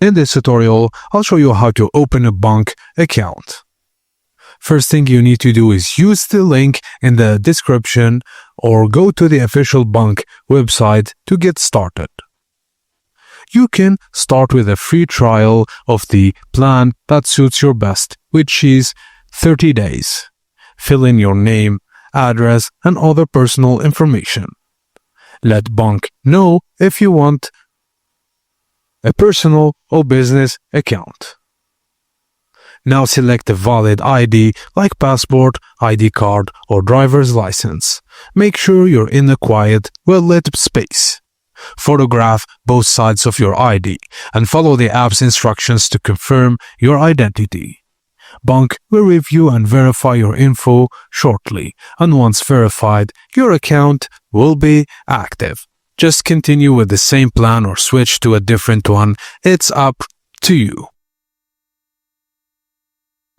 In this tutorial, I'll show you how to open a Bunq account. First thing you need to do is use the link in the description or go to the official Bunq website to get started. You can start with a free trial of the plan that suits your best, which is 30 days. Fill in your name, address, and other personal information. Let Bunq know if you want a personal or business account. Now select a valid ID like passport, ID card, or driver's license. Make sure you're in a quiet, well-lit space. Photograph both sides of your ID and follow the app's instructions to confirm your identity. Bunq will review and verify your info shortly, and once verified, your account will be active. Just continue with the same plan or switch to a different one. It's up to you.